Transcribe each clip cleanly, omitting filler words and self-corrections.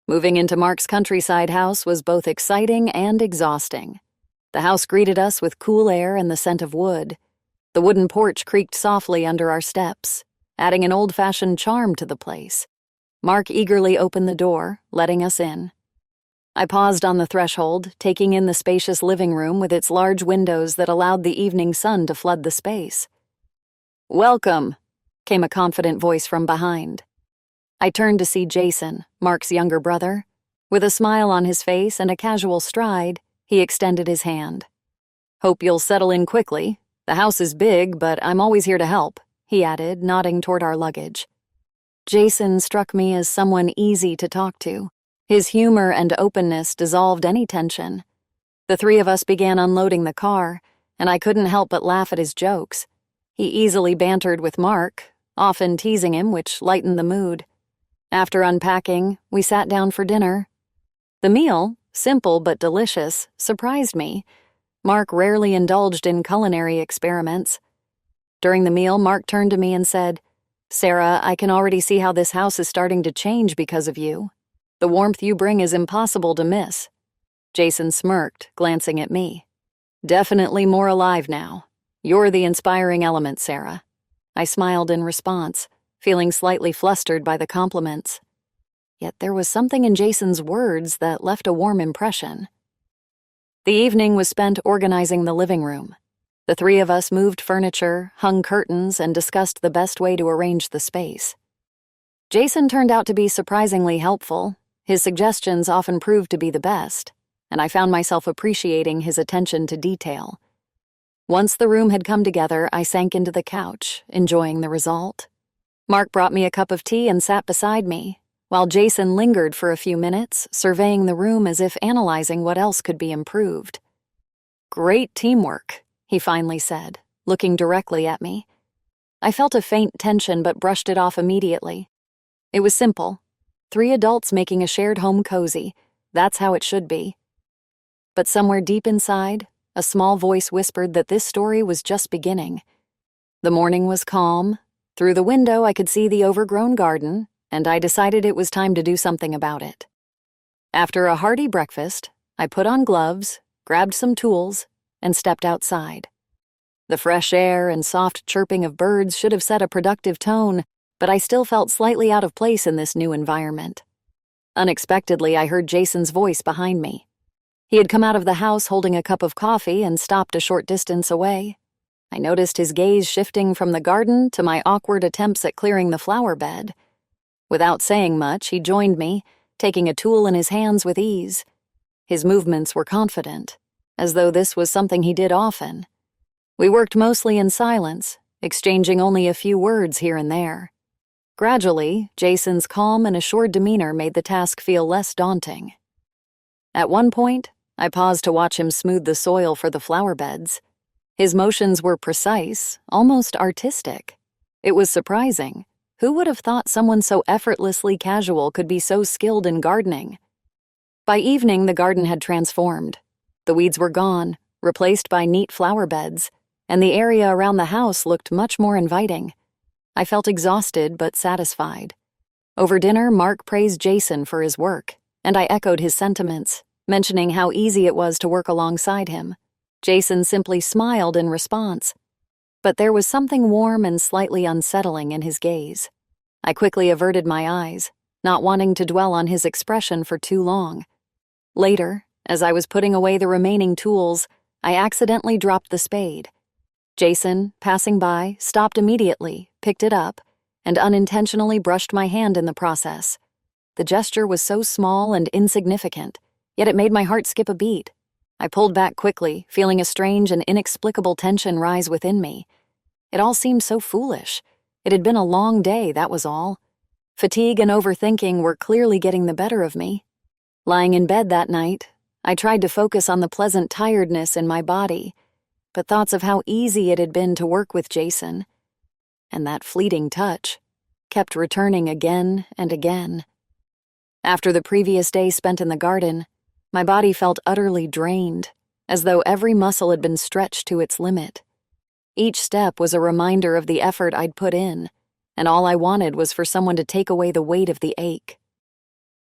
Moving into Mark's countryside house was both exciting and exhausting. The house greeted us with cool air and the scent of wood. The wooden porch creaked softly under our steps, adding an old-fashioned charm to the place. Mark eagerly opened the door, letting us in. I paused on the threshold, taking in the spacious living room with its large windows that allowed the evening sun to flood the space. "Welcome," came a confident voice from behind. I turned to see Jason, Mark's younger brother. With a smile on his face and a casual stride, he extended his hand. "Hope you'll settle in quickly. The house is big, but I'm always here to help," he added, nodding toward our luggage. Jason struck me as someone easy to talk to. His humor and openness dissolved any tension. The three of us began unloading the car, and I couldn't help but laugh at his jokes. He easily bantered with Mark, often teasing him, which lightened the mood. After unpacking, we sat down for dinner. The meal, simple but delicious, surprised me. Mark rarely indulged in culinary experiments. During the meal, Mark turned to me and said, "Sarah, I can already see how this house is starting to change because of you. The warmth you bring is impossible to miss." Jason smirked, glancing at me. "Definitely more alive now. You're the inspiring element, Sarah." I smiled in response, feeling slightly flustered by the compliments. Yet there was something in Jason's words that left a warm impression. The evening was spent organizing the living room. The three of us moved furniture, hung curtains, and discussed the best way to arrange the space. Jason turned out to be surprisingly helpful. His suggestions often proved to be the best, and I found myself appreciating his attention to detail. Once the room had come together, I sank into the couch, enjoying the result. Mark brought me a cup of tea and sat beside me, while Jason lingered for a few minutes, surveying the room as if analyzing what else could be improved. "Great teamwork," he finally said, looking directly at me. I felt a faint tension but brushed it off immediately. It was simple. 3 adults making a shared home cozy. That's how it should be. But somewhere deep inside, a small voice whispered that this story was just beginning. The morning was calm. Through the window, I could see the overgrown garden, and I decided it was time to do something about it. After a hearty breakfast, I put on gloves, grabbed some tools, and stepped outside. The fresh air and soft chirping of birds should have set a productive tone, but I still felt slightly out of place in this new environment. Unexpectedly, I heard Jason's voice behind me. He had come out of the house holding a cup of coffee and stopped a short distance away. I noticed his gaze shifting from the garden to my awkward attempts at clearing the flower bed. Without saying much, he joined me, taking a tool in his hands with ease. His movements were confident, as though this was something he did often. We worked mostly in silence, exchanging only a few words here and there. Gradually, Jason's calm and assured demeanor made the task feel less daunting. At one point, I paused to watch him smooth the soil for the flower beds. His motions were precise, almost artistic. It was surprising. Who would have thought someone so effortlessly casual could be so skilled in gardening? By evening, the garden had transformed. The weeds were gone, replaced by neat flower beds, and the area around the house looked much more inviting. I felt exhausted but satisfied. Over dinner, Mark praised Jason for his work, and I echoed his sentiments, mentioning how easy it was to work alongside him. Jason simply smiled in response. But there was something warm and slightly unsettling in his gaze. I quickly averted my eyes, not wanting to dwell on his expression for too long. Later, as I was putting away the remaining tools, I accidentally dropped the spade. Jason, passing by, stopped immediately, picked it up, and unintentionally brushed my hand in the process. The gesture was so small and insignificant, yet it made my heart skip a beat. I pulled back quickly, feeling a strange and inexplicable tension rise within me. It all seemed so foolish. It had been a long day, that was all. Fatigue and overthinking were clearly getting the better of me. Lying in bed that night, I tried to focus on the pleasant tiredness in my body, but thoughts of how easy it had been to work with Jason, and that fleeting touch, kept returning again and again. After the previous day spent in the garden, my body felt utterly drained, as though every muscle had been stretched to its limit. Each step was a reminder of the effort I'd put in, and all I wanted was for someone to take away the weight of the ache.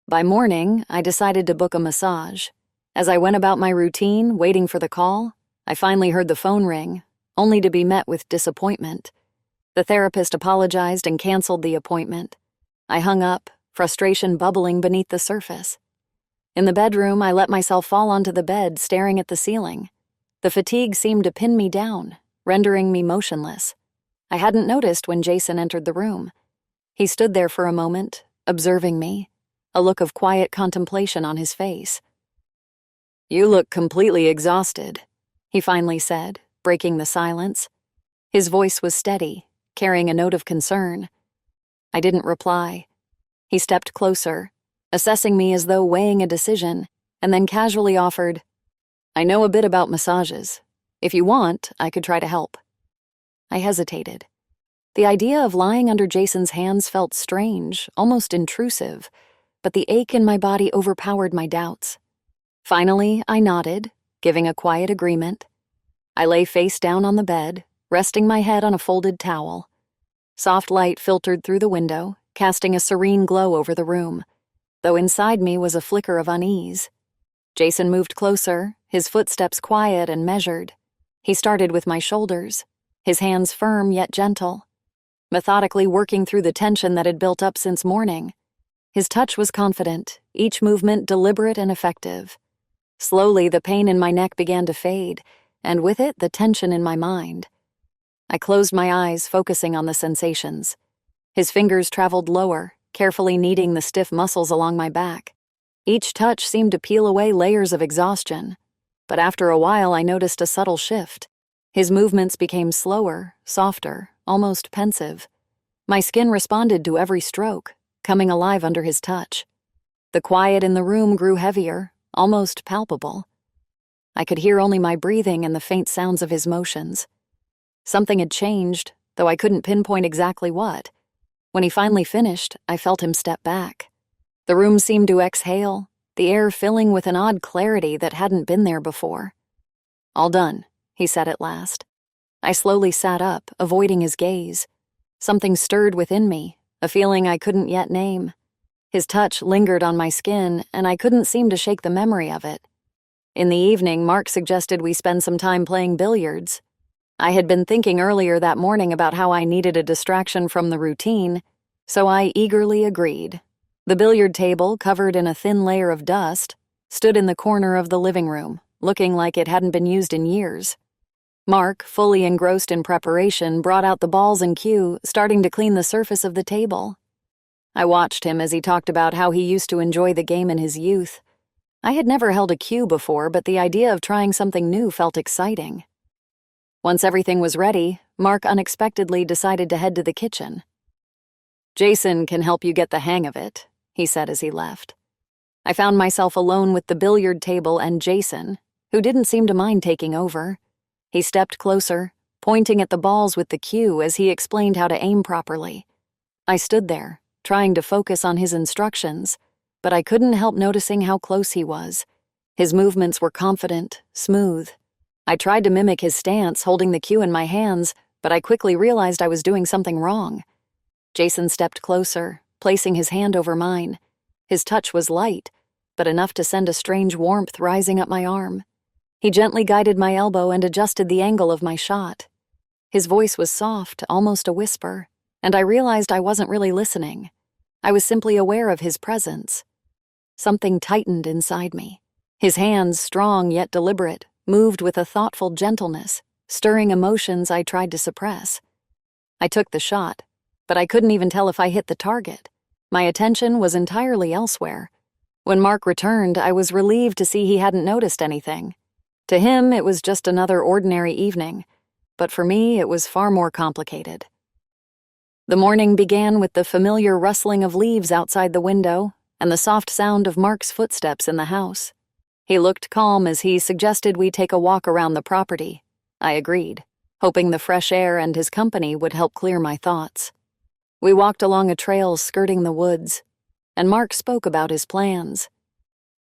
By morning, I decided to book a massage. As I went about my routine, waiting for the call, I finally heard the phone ring, only to be met with disappointment. The therapist apologized and canceled the appointment. I hung up, frustration bubbling beneath the surface. In the bedroom, I let myself fall onto the bed, staring at the ceiling. The fatigue seemed to pin me down, rendering me motionless. I hadn't noticed when Jason entered the room. He stood there for a moment, observing me, a look of quiet contemplation on his face. "You look completely exhausted," he finally said, breaking the silence. His voice was steady, carrying a note of concern. I didn't reply. He stepped closer, assessing me as though weighing a decision, and then casually offered, "I know a bit about massages. If you want, I could try to help." I hesitated. The idea of lying under Jason's hands felt strange, almost intrusive, but the ache in my body overpowered my doubts. Finally, I nodded, giving a quiet agreement. I lay face down on the bed, resting my head on a folded towel. Soft light filtered through the window, casting a serene glow over the room, though inside me was a flicker of unease. Jason moved closer, his footsteps quiet and measured. He started with my shoulders, his hands firm yet gentle, methodically working through the tension that had built up since morning. His touch was confident, each movement deliberate and effective. Slowly, the pain in my neck began to fade, and with it, the tension in my mind. I closed my eyes, focusing on the sensations. His fingers traveled lower, carefully kneading the stiff muscles along my back. Each touch seemed to peel away layers of exhaustion, but after a while I noticed a subtle shift. His movements became slower, softer, almost pensive. My skin responded to every stroke, coming alive under his touch. The quiet in the room grew heavier, almost palpable. I could hear only my breathing and the faint sounds of his motions. Something had changed, though I couldn't pinpoint exactly what. When he finally finished, I felt him step back. The room seemed to exhale, the air filling with an odd clarity that hadn't been there before. "All done," he said at last. I slowly sat up, avoiding his gaze. Something stirred within me, a feeling I couldn't yet name. His touch lingered on my skin, and I couldn't seem to shake the memory of it. In the evening, Mark suggested we spend some time playing billiards. I had been thinking earlier that morning about how I needed a distraction from the routine, so I eagerly agreed. The billiard table, covered in a thin layer of dust, stood in the corner of the living room, looking like it hadn't been used in years. Mark, fully engrossed in preparation, brought out the balls and cue, starting to clean the surface of the table. I watched him as he talked about how he used to enjoy the game in his youth. I had never held a cue before, but the idea of trying something new felt exciting. Once everything was ready, Mark unexpectedly decided to head to the kitchen. "Jason can help you get the hang of it," he said as he left. I found myself alone with the billiard table and Jason, who didn't seem to mind taking over. He stepped closer, pointing at the balls with the cue as he explained how to aim properly. I stood there, trying to focus on his instructions, but I couldn't help noticing how close he was. His movements were confident, smooth. I tried to mimic his stance, holding the cue in my hands, but I quickly realized I was doing something wrong. Jason stepped closer, placing his hand over mine. His touch was light, but enough to send a strange warmth rising up my arm. He gently guided my elbow and adjusted the angle of my shot. His voice was soft, almost a whisper, and I realized I wasn't really listening. I was simply aware of his presence. Something tightened inside me. His hands, strong yet deliberate, moved with a thoughtful gentleness, stirring emotions I tried to suppress. I took the shot, but I couldn't even tell if I hit the target. My attention was entirely elsewhere. When Mark returned, I was relieved to see he hadn't noticed anything. To him, it was just another ordinary evening, but for me, it was far more complicated. The morning began with the familiar rustling of leaves outside the window and the soft sound of Mark's footsteps in the house. He looked calm as he suggested we take a walk around the property. I agreed, hoping the fresh air and his company would help clear my thoughts. We walked along a trail skirting the woods, and Mark spoke about his plans.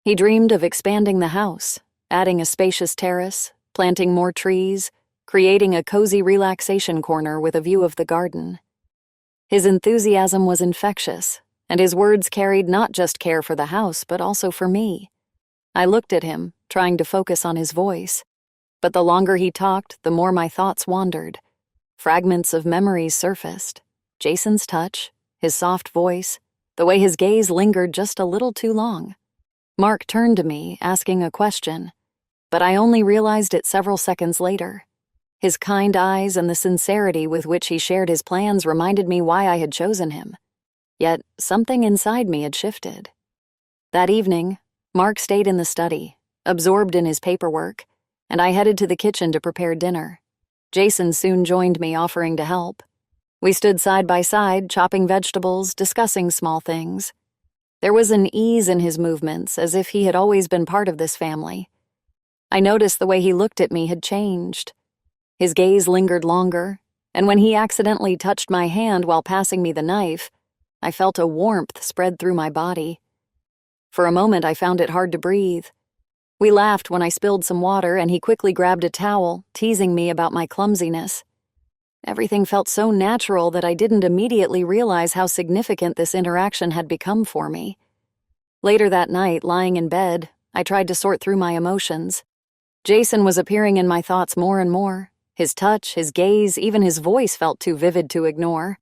He dreamed of expanding the house, adding a spacious terrace, planting more trees, creating a cozy relaxation corner with a view of the garden. His enthusiasm was infectious, and his words carried not just care for the house, but also for me. I looked at him, trying to focus on his voice. But the longer he talked, the more my thoughts wandered. Fragments of memories surfaced. Jason's touch, his soft voice, the way his gaze lingered just a little too long. Mark turned to me, asking a question, but I only realized it several seconds later. His kind eyes and the sincerity with which he shared his plans reminded me why I had chosen him. Yet something inside me had shifted. That evening, Mark stayed in the study, absorbed in his paperwork, and I headed to the kitchen to prepare dinner. Jason soon joined me, offering to help. We stood side by side, chopping vegetables, discussing small things. There was an ease in his movements, as if he had always been part of this family. I noticed the way he looked at me had changed. His gaze lingered longer, and when he accidentally touched my hand while passing me the knife, I felt a warmth spread through my body. For a moment, I found it hard to breathe. We laughed when I spilled some water, and he quickly grabbed a towel, teasing me about my clumsiness. Everything felt so natural that I didn't immediately realize how significant this interaction had become for me. Later that night, lying in bed, I tried to sort through my emotions. Jason was appearing in my thoughts more and more. His touch, his gaze, even his voice felt too vivid to ignore.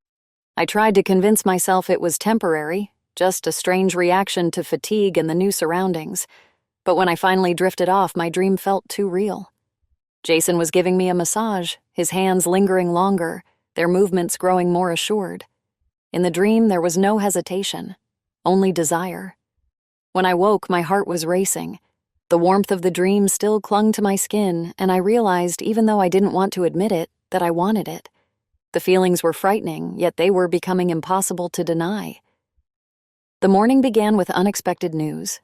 I tried to convince myself it was temporary, just a strange reaction to fatigue and the new surroundings. But when I finally drifted off, my dream felt too real. Jason was giving me a massage, his hands lingering longer, their movements growing more assured. In the dream, there was no hesitation, only desire. When I woke, my heart was racing. The warmth of the dream still clung to my skin, and I realized, even though I didn't want to admit it, that I wanted it. The feelings were frightening, yet they were becoming impossible to deny. The morning began with unexpected news.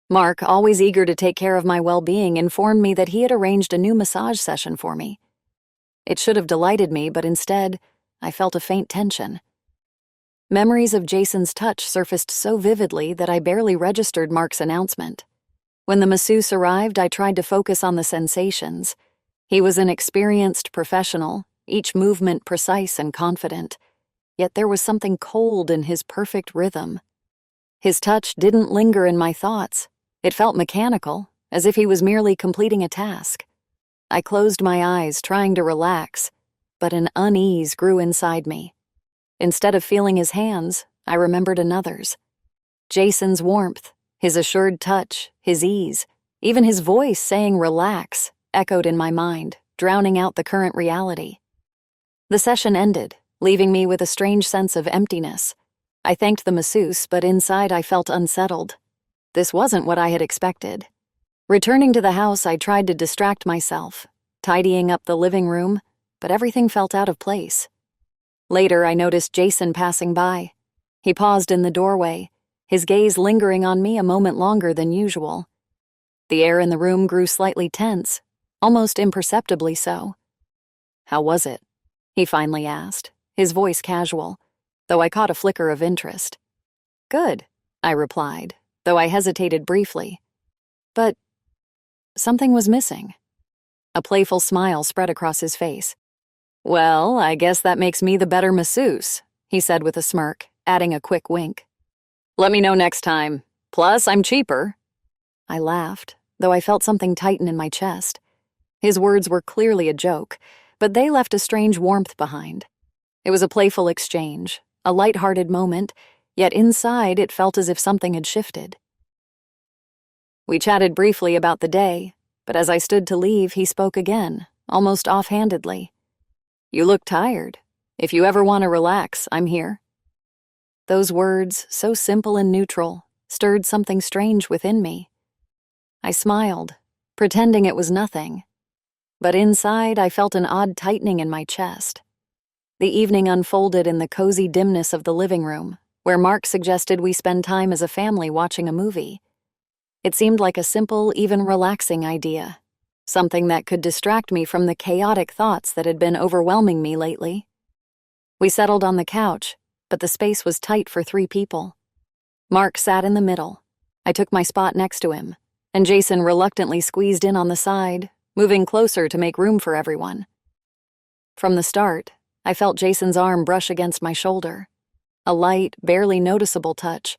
Mark, always eager to take care of my well-being, informed me that he had arranged a new massage session for me. It should have delighted me, but instead, I felt a faint tension. Memories of Jason's touch surfaced so vividly that I barely registered Mark's announcement. When the masseuse arrived, I tried to focus on the sensations. He was an experienced professional, each movement precise and confident. Yet there was something cold in his perfect rhythm. His touch didn't linger in my thoughts. It felt mechanical, as if he was merely completing a task. I closed my eyes, trying to relax, but an unease grew inside me. Instead of feeling his hands, I remembered another's. Jason's warmth, his assured touch, his ease, even his voice saying "relax," echoed in my mind, drowning out the current reality. The session ended, leaving me with a strange sense of emptiness. I thanked the masseuse, but inside I felt unsettled. This wasn't what I had expected. Returning to the house, I tried to distract myself, tidying up the living room, but everything felt out of place. Later, I noticed Jason passing by. He paused in the doorway, his gaze lingering on me a moment longer than usual. The air in the room grew slightly tense, almost imperceptibly so. "How was it?" he finally asked, his voice casual, though I caught a flicker of interest. "Good," I replied, though I hesitated briefly. But something was missing. A playful smile spread across his face. "Well, I guess that makes me the better masseuse," he said with a smirk, adding a quick wink. "Let me know next time. Plus, I'm cheaper." I laughed, though I felt something tighten in my chest. His words were clearly a joke, but they left a strange warmth behind. It was a playful exchange, a light-hearted moment, yet inside it felt as if something had shifted. We chatted briefly about the day, but as I stood to leave, he spoke again, almost offhandedly. "You look tired. If you ever want to relax, I'm here." Those words, so simple and neutral, stirred something strange within me. I smiled, pretending it was nothing. But inside, I felt an odd tightening in my chest. The evening unfolded in the cozy dimness of the living room, where Mark suggested we spend time as a family watching a movie. It seemed like a simple, even relaxing idea, something that could distract me from the chaotic thoughts that had been overwhelming me lately. We settled on the couch, but the space was tight for 3 people. Mark sat in the middle. I took my spot next to him, and Jason reluctantly squeezed in on the side, moving closer to make room for everyone. From the start, I felt Jason's arm brush against my shoulder. a light, barely noticeable touch,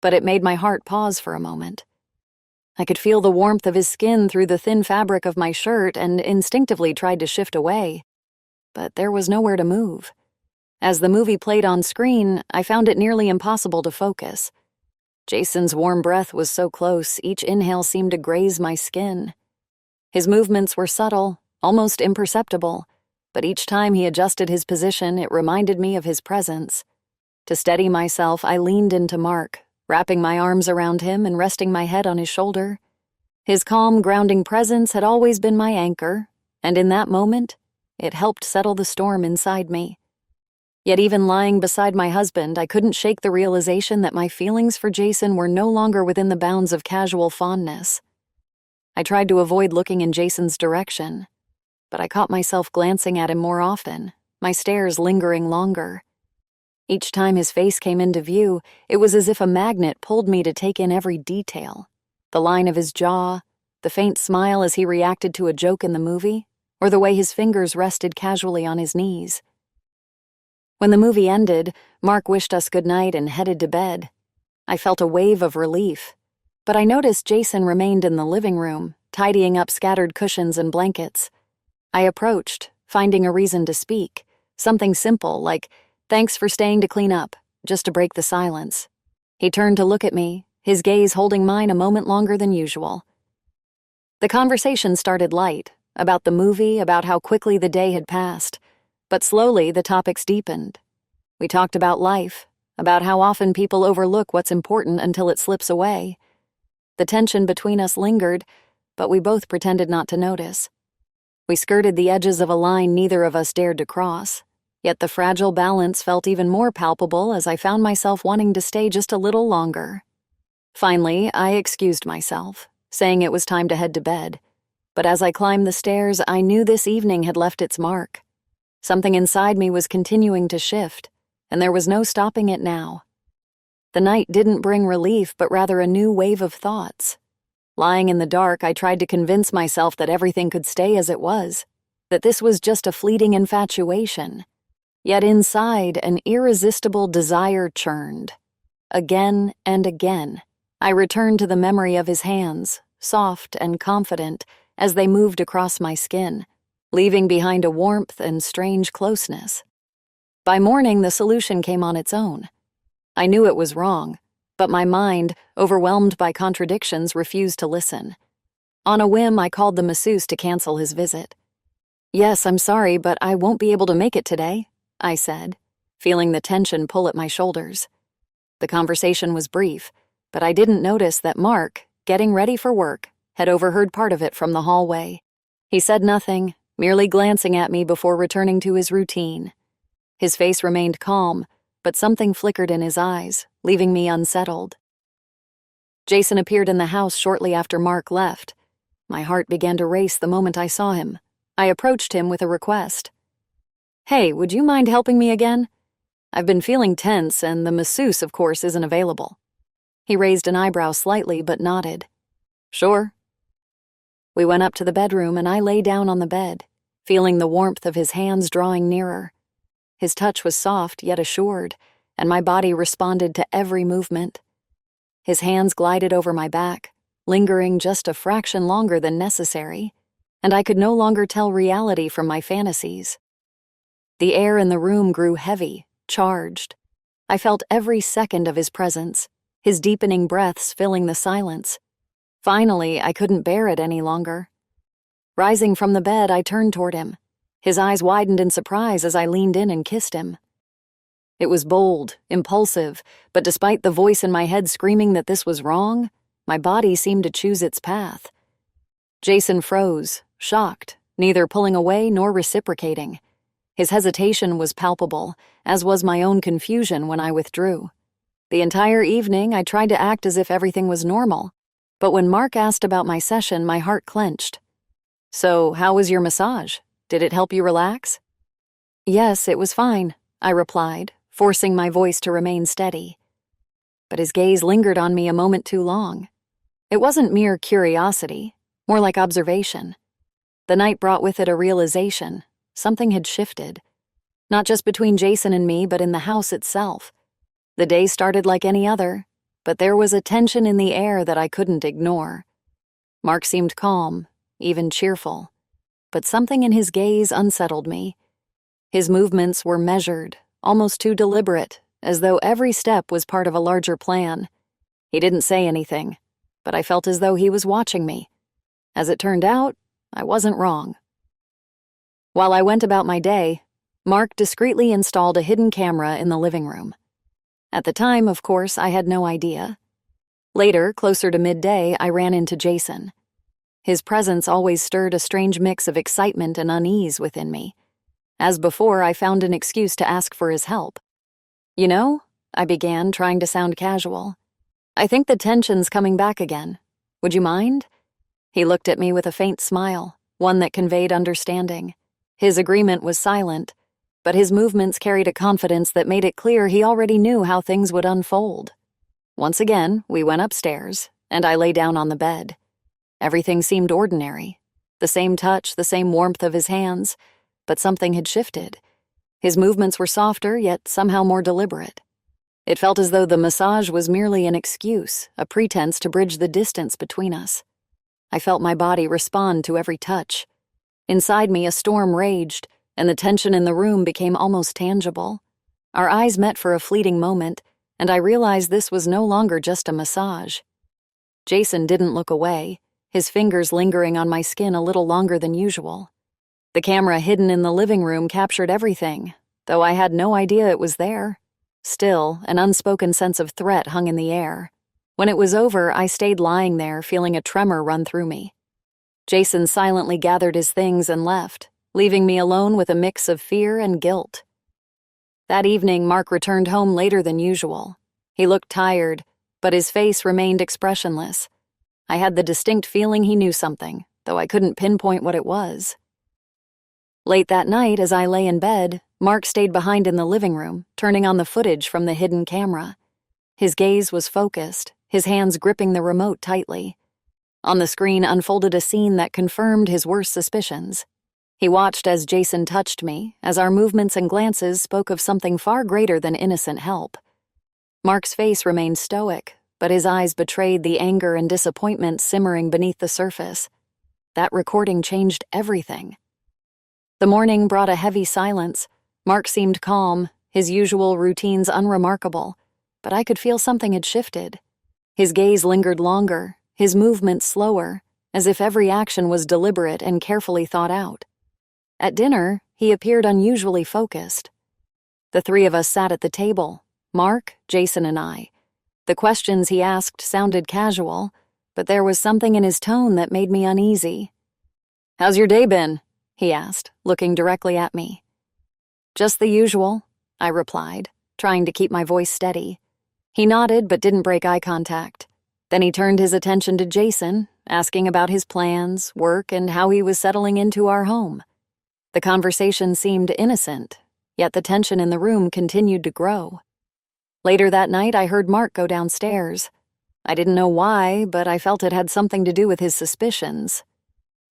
but it made my heart pause for a moment. I could feel the warmth of his skin through the thin fabric of my shirt and instinctively tried to shift away, but there was nowhere to move. As the movie played on screen, I found it nearly impossible to focus. Jason's warm breath was so close, each inhale seemed to graze my skin. His movements were subtle, almost imperceptible, but each time he adjusted his position, it reminded me of his presence. To steady myself, I leaned into Mark, wrapping my arms around him and resting my head on his shoulder. His calm, grounding presence had always been my anchor, and in that moment, it helped settle the storm inside me. Yet even lying beside my husband, I couldn't shake the realization that my feelings for Jason were no longer within the bounds of casual fondness. I tried to avoid looking in Jason's direction, but I caught myself glancing at him more often, my stares lingering longer. Each time his face came into view, it was as if a magnet pulled me to take in every detail. The line of his jaw, the faint smile as he reacted to a joke in the movie, or the way his fingers rested casually on his knees. When the movie ended, Mark wished us goodnight and headed to bed. I felt a wave of relief, but I noticed Jason remained in the living room, tidying up scattered cushions and blankets. I approached, finding a reason to speak, something simple like, "Thanks for staying to clean up," just to break the silence. He turned to look at me, his gaze holding mine a moment longer than usual. The conversation started light, about the movie, about how quickly the day had passed. But slowly, the topics deepened. We talked about life, about how often people overlook what's important until it slips away. The tension between us lingered, but we both pretended not to notice. We skirted the edges of a line neither of us dared to cross, yet the fragile balance felt even more palpable as I found myself wanting to stay just a little longer. Finally, I excused myself, saying it was time to head to bed. But as I climbed the stairs, I knew this evening had left its mark. Something inside me was continuing to shift, and there was no stopping it now. The night didn't bring relief, but rather a new wave of thoughts. Lying in the dark, I tried to convince myself that everything could stay as it was, that this was just a fleeting infatuation. Yet inside, an irresistible desire churned. Again and again, I returned to the memory of his hands, soft and confident, as they moved across my skin, leaving behind a warmth and strange closeness. By morning, the solution came on its own. I knew it was wrong, but my mind, overwhelmed by contradictions, refused to listen. On a whim, I called the masseuse to cancel his visit. "Yes, I'm sorry, but I won't be able to make it today," I said, feeling the tension pull at my shoulders. The conversation was brief, but I didn't notice that Mark, getting ready for work, had overheard part of it from the hallway. He said nothing, merely glancing at me before returning to his routine. His face remained calm, but something flickered in his eyes, leaving me unsettled. Jason appeared in the house shortly after Mark left. My heart began to race the moment I saw him. I approached him with a request. "Hey, would you mind helping me again? I've been feeling tense, and the masseuse, of course, isn't available." He raised an eyebrow slightly but nodded. "Sure." We went up to the bedroom and I lay down on the bed, feeling the warmth of his hands drawing nearer. His touch was soft yet assured, and my body responded to every movement. His hands glided over my back, lingering just a fraction longer than necessary, and I could no longer tell reality from my fantasies. The air in the room grew heavy, charged. I felt every second of his presence, his deepening breaths filling the silence. Finally, I couldn't bear it any longer. Rising from the bed, I turned toward him. His eyes widened in surprise as I leaned in and kissed him. It was bold, impulsive, but despite the voice in my head screaming that this was wrong, my body seemed to choose its path. Jason froze, shocked, neither pulling away nor reciprocating. His hesitation was palpable, as was my own confusion when I withdrew. The entire evening, I tried to act as if everything was normal, but when Mark asked about my session, my heart clenched. "So, how was your massage? Did it help you relax?" "Yes, it was fine," I replied, forcing my voice to remain steady. But his gaze lingered on me a moment too long. It wasn't mere curiosity, more like observation. The night brought with it a realization. Something had shifted. Not just between Jason and me, but in the house itself. The day started like any other, but there was a tension in the air that I couldn't ignore. Mark seemed calm, even cheerful, but something in his gaze unsettled me. His movements were measured, almost too deliberate, as though every step was part of a larger plan. He didn't say anything, but I felt as though he was watching me. As it turned out, I wasn't wrong. While I went about my day, Mark discreetly installed a hidden camera in the living room. At the time, of course, I had no idea. Later, closer to midday, I ran into Jason. His presence always stirred a strange mix of excitement and unease within me. As before, I found an excuse to ask for his help. "You know," I began, trying to sound casual, "I think the tension's coming back again. Would you mind?" He looked at me with a faint smile, one that conveyed understanding. His agreement was silent, but his movements carried a confidence that made it clear he already knew how things would unfold. Once again, we went upstairs, and I lay down on the bed. Everything seemed ordinary. The same touch, the same warmth of his hands, but something had shifted. His movements were softer, yet somehow more deliberate. It felt as though the massage was merely an excuse, a pretense to bridge the distance between us. I felt my body respond to every touch. Inside me, a storm raged, and the tension in the room became almost tangible. Our eyes met for a fleeting moment, and I realized this was no longer just a massage. Jason didn't look away, his fingers lingering on my skin a little longer than usual. The camera hidden in the living room captured everything, though I had no idea it was there. Still, an unspoken sense of threat hung in the air. When it was over, I stayed lying there, feeling a tremor run through me. Jason silently gathered his things and left, leaving me alone with a mix of fear and guilt. That evening, Mark returned home later than usual. He looked tired, but his face remained expressionless. I had the distinct feeling he knew something, though I couldn't pinpoint what it was. Late that night, as I lay in bed, Mark stayed behind in the living room, turning on the footage from the hidden camera. His gaze was focused, his hands gripping the remote tightly. On the screen unfolded a scene that confirmed his worst suspicions. He watched as Jason touched me, as our movements and glances spoke of something far greater than innocent help. Mark's face remained stoic, but his eyes betrayed the anger and disappointment simmering beneath the surface. That recording changed everything. The morning brought a heavy silence. Mark seemed calm, his usual routines unremarkable, but I could feel something had shifted. His gaze lingered longer, his movements slower, as if every action was deliberate and carefully thought out. At dinner, he appeared unusually focused. The three of us sat at the table, Mark, Jason, and I. The questions he asked sounded casual, but there was something in his tone that made me uneasy. "How's your day been?" he asked, looking directly at me. "Just the usual," I replied, trying to keep my voice steady. He nodded but didn't break eye contact. Then he turned his attention to Jason, asking about his plans, work, and how he was settling into our home. The conversation seemed innocent, yet the tension in the room continued to grow. Later that night, I heard Mark go downstairs. I didn't know why, but I felt it had something to do with his suspicions.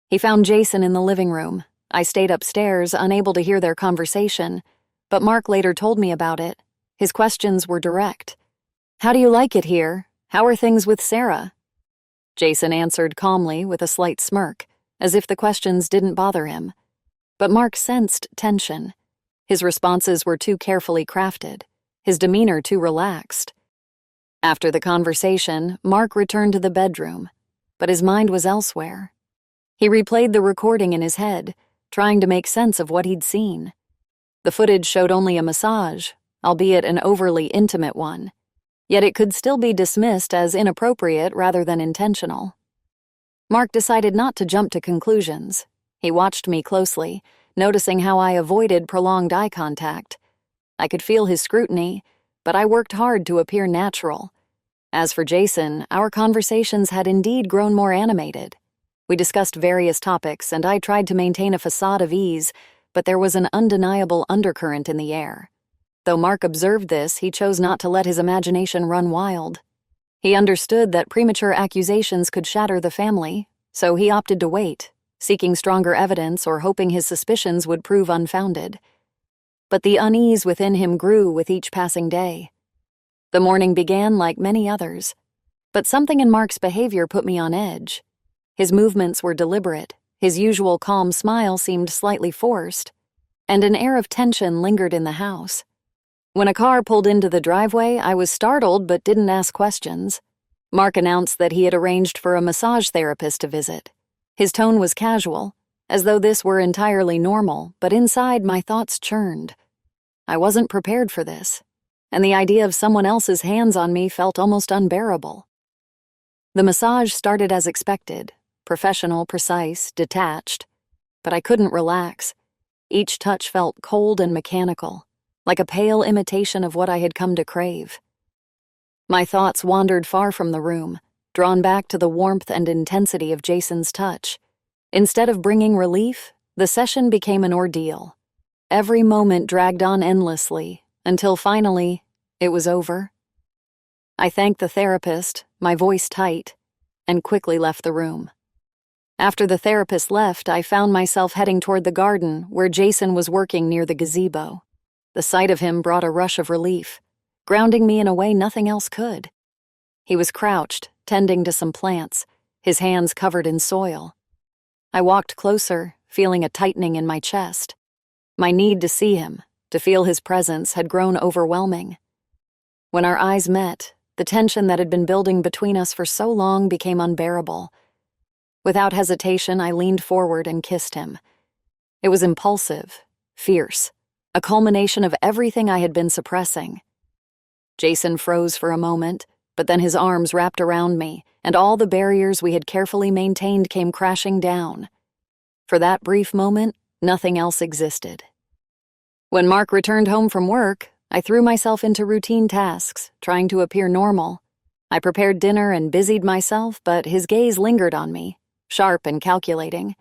He found Jason in the living room. I stayed upstairs, unable to hear their conversation, but Mark later told me about it. His questions were direct. "How do you like it here? How are things with Sarah?" Jason answered calmly with a slight smirk, as if the questions didn't bother him. But Mark sensed tension. His responses were too carefully crafted, his demeanor too relaxed. After the conversation, Mark returned to the bedroom, but his mind was elsewhere. He replayed the recording in his head, trying to make sense of what he'd seen. The footage showed only a massage, albeit an overly intimate one, yet it could still be dismissed as inappropriate rather than intentional. Mark decided not to jump to conclusions. He watched me closely, noticing how I avoided prolonged eye contact. I could feel his scrutiny, but I worked hard to appear natural. As for Jason, our conversations had indeed grown more animated. We discussed various topics, and I tried to maintain a facade of ease, but there was an undeniable undercurrent in the air. Though Mark observed this, he chose not to let his imagination run wild. He understood that premature accusations could shatter the family, so he opted to wait, seeking stronger evidence or hoping his suspicions would prove unfounded. But the unease within him grew with each passing day. The morning began like many others, but something in Mark's behavior put me on edge. His movements were deliberate, his usual calm smile seemed slightly forced, and an air of tension lingered in the house. When a car pulled into the driveway, I was startled but didn't ask questions. Mark announced that he had arranged for a massage therapist to visit. His tone was casual, as though this were entirely normal, but inside my thoughts churned. I wasn't prepared for this, and the idea of someone else's hands on me felt almost unbearable. The massage started as expected, professional, precise, detached, but I couldn't relax. Each touch felt cold and mechanical, like a pale imitation of what I had come to crave. My thoughts wandered far from the room, drawn back to the warmth and intensity of Jason's touch. Instead of bringing relief, the session became an ordeal. Every moment dragged on endlessly, until finally, it was over. I thanked the therapist, my voice tight, and quickly left the room. After the therapist left, I found myself heading toward the garden where Jason was working near the gazebo. The sight of him brought a rush of relief, grounding me in a way nothing else could. He was crouched, tending to some plants, his hands covered in soil. I walked closer, feeling a tightening in my chest. My need to see him, to feel his presence, had grown overwhelming. When our eyes met, the tension that had been building between us for so long became unbearable. Without hesitation, I leaned forward and kissed him. It was impulsive, fierce, a culmination of everything I had been suppressing. Jason froze for a moment, but then his arms wrapped around me, and all the barriers we had carefully maintained came crashing down. For that brief moment, nothing else existed. When Mark returned home from work, I threw myself into routine tasks, trying to appear normal. I prepared dinner and busied myself, but his gaze lingered on me, sharp and calculating.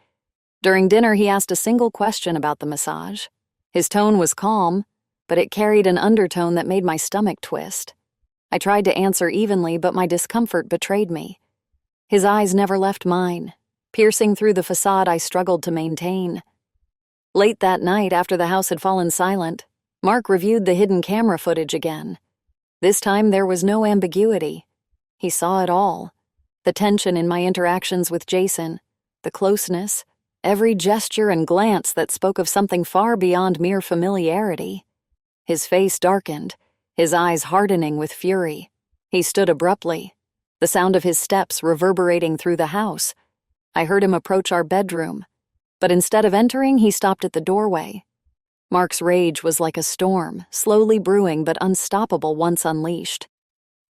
During dinner, he asked a single question about the massage. His tone was calm, but it carried an undertone that made my stomach twist. I tried to answer evenly, but my discomfort betrayed me. His eyes never left mine, piercing through the facade I struggled to maintain. Late that night, after the house had fallen silent, Mark reviewed the hidden camera footage again. This time there was no ambiguity. He saw it all. The tension in my interactions with Jason, the closeness, every gesture and glance that spoke of something far beyond mere familiarity. His face darkened, his eyes hardening with fury. He stood abruptly, the sound of his steps reverberating through the house. I heard him approach our bedroom, but instead of entering, he stopped at the doorway. Mark's rage was like a storm, slowly brewing but unstoppable once unleashed.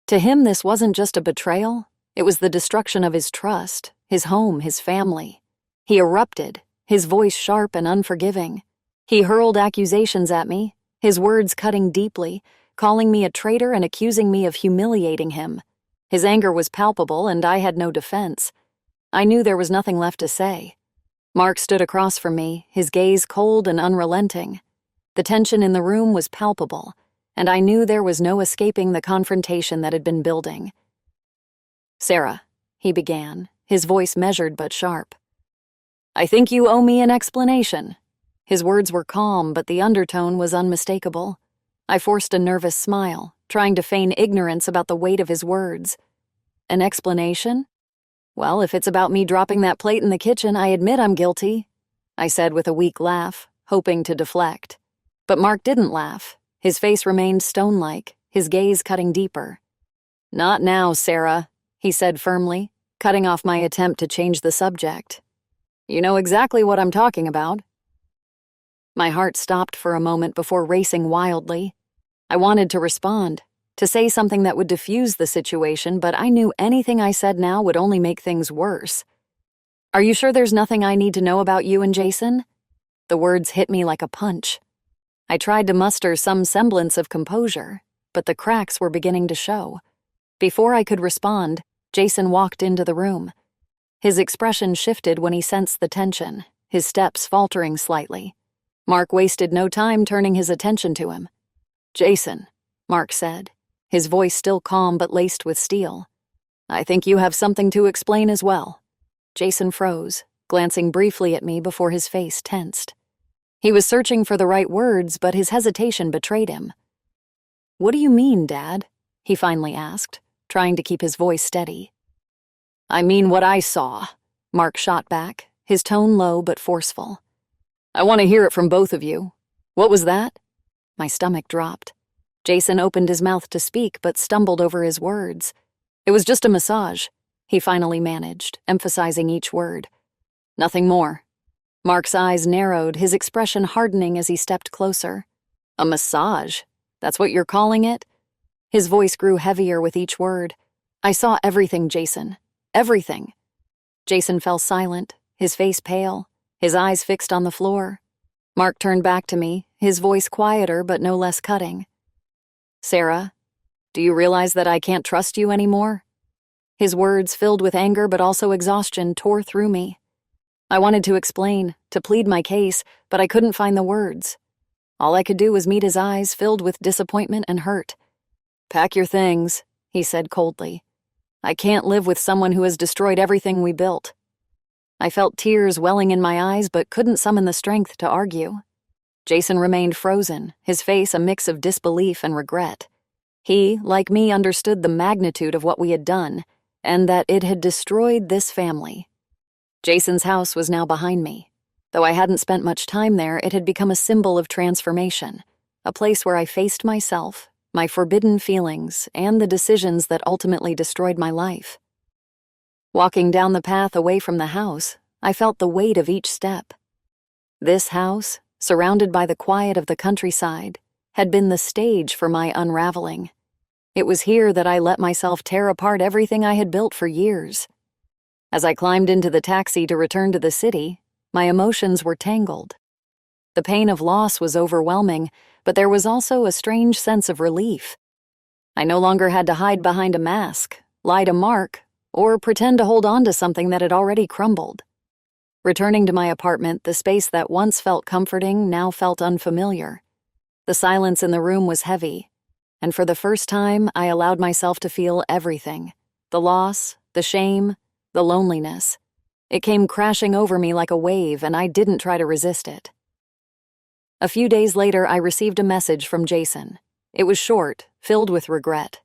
To him, this wasn't just a betrayal, it was the destruction of his trust, his home, his family. He erupted, his voice sharp and unforgiving. He hurled accusations at me, his words cutting deeply, calling me a traitor and accusing me of humiliating him. His anger was palpable, and I had no defense. I knew there was nothing left to say. Mark stood across from me, his gaze cold and unrelenting. The tension in the room was palpable, and I knew there was no escaping the confrontation that had been building. "Sarah," he began, his voice measured but sharp. "I think you owe me an explanation." His words were calm, but the undertone was unmistakable. I forced a nervous smile, trying to feign ignorance about the weight of his words. "An explanation? Well, if it's about me dropping that plate in the kitchen, I admit I'm guilty," I said with a weak laugh, hoping to deflect. But Mark didn't laugh. His face remained stone-like, his gaze cutting deeper. "Not now, Sarah," he said firmly, cutting off my attempt to change the subject. "You know exactly what I'm talking about." My heart stopped for a moment before racing wildly. I wanted to respond, to say something that would diffuse the situation, but I knew anything I said now would only make things worse. "Are you sure there's nothing I need to know about you and Jason?" The words hit me like a punch. I tried to muster some semblance of composure, but the cracks were beginning to show. Before I could respond, Jason walked into the room. His expression shifted when he sensed the tension, his steps faltering slightly. Mark wasted no time turning his attention to him. "Jason," Mark said, his voice still calm but laced with steel. "I think you have something to explain as well." Jason froze, glancing briefly at me before his face tensed. He was searching for the right words, but his hesitation betrayed him. "What do you mean, Dad?" he finally asked, trying to keep his voice steady. "I mean what I saw," Mark shot back, his tone low but forceful. "I want to hear it from both of you. What was that?" My stomach dropped. Jason opened his mouth to speak but stumbled over his words. "It was just a massage," he finally managed, emphasizing each word. "Nothing more." Mark's eyes narrowed, his expression hardening as he stepped closer. "A massage? That's what you're calling it?" His voice grew heavier with each word. "I saw everything, Jason. Everything." Jason fell silent, his face pale, his eyes fixed on the floor. Mark turned back to me, his voice quieter but no less cutting. "Sarah, do you realize that I can't trust you anymore?" His words, filled with anger but also exhaustion, tore through me. I wanted to explain, to plead my case, but I couldn't find the words. All I could do was meet his eyes, filled with disappointment and hurt. "Pack your things," he said coldly. "I can't live with someone who has destroyed everything we built." I felt tears welling in my eyes but couldn't summon the strength to argue. Jason remained frozen, his face a mix of disbelief and regret. He, like me, understood the magnitude of what we had done, and that it had destroyed this family. Jason's house was now behind me. Though I hadn't spent much time there, it had become a symbol of transformation, a place where I faced myself, my forbidden feelings, and the decisions that ultimately destroyed my life. Walking down the path away from the house, I felt the weight of each step. This house, surrounded by the quiet of the countryside, had been the stage for my unraveling. It was here that I let myself tear apart everything I had built for years. As I climbed into the taxi to return to the city, my emotions were tangled. The pain of loss was overwhelming, but there was also a strange sense of relief. I no longer had to hide behind a mask, lie to Mark, or pretend to hold on to something that had already crumbled. Returning to my apartment, the space that once felt comforting now felt unfamiliar. The silence in the room was heavy, and for the first time, I allowed myself to feel everything: the loss, the shame, the loneliness. It came crashing over me like a wave, and I didn't try to resist it. A few days later, I received a message from Jason. It was short, filled with regret.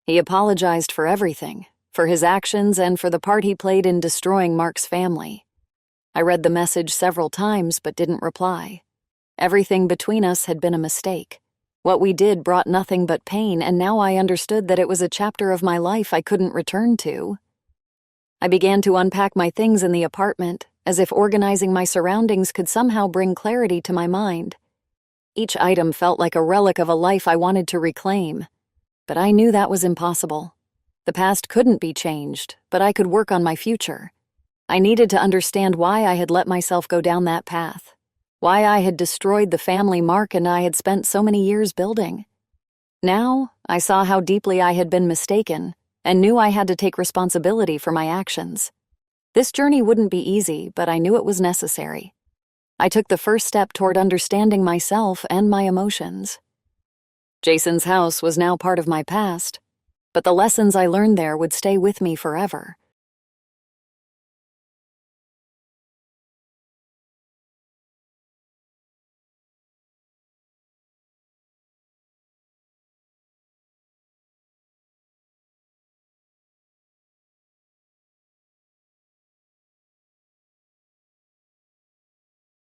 He apologized for everything, for his actions and for the part he played in destroying Mark's family. I read the message several times but didn't reply. Everything between us had been a mistake. What we did brought nothing but pain, and now I understood that it was a chapter of my life I couldn't return to. I began to unpack my things in the apartment, as if organizing my surroundings could somehow bring clarity to my mind. Each item felt like a relic of a life I wanted to reclaim, but I knew that was impossible. The past couldn't be changed, but I could work on my future. I needed to understand why I had let myself go down that path, why I had destroyed the family Mark and I had spent so many years building. Now, I saw how deeply I had been mistaken, and knew I had to take responsibility for my actions. This journey wouldn't be easy, but I knew it was necessary. I took the first step toward understanding myself and my emotions. Jason's house was now part of my past, but the lessons I learned there would stay with me forever.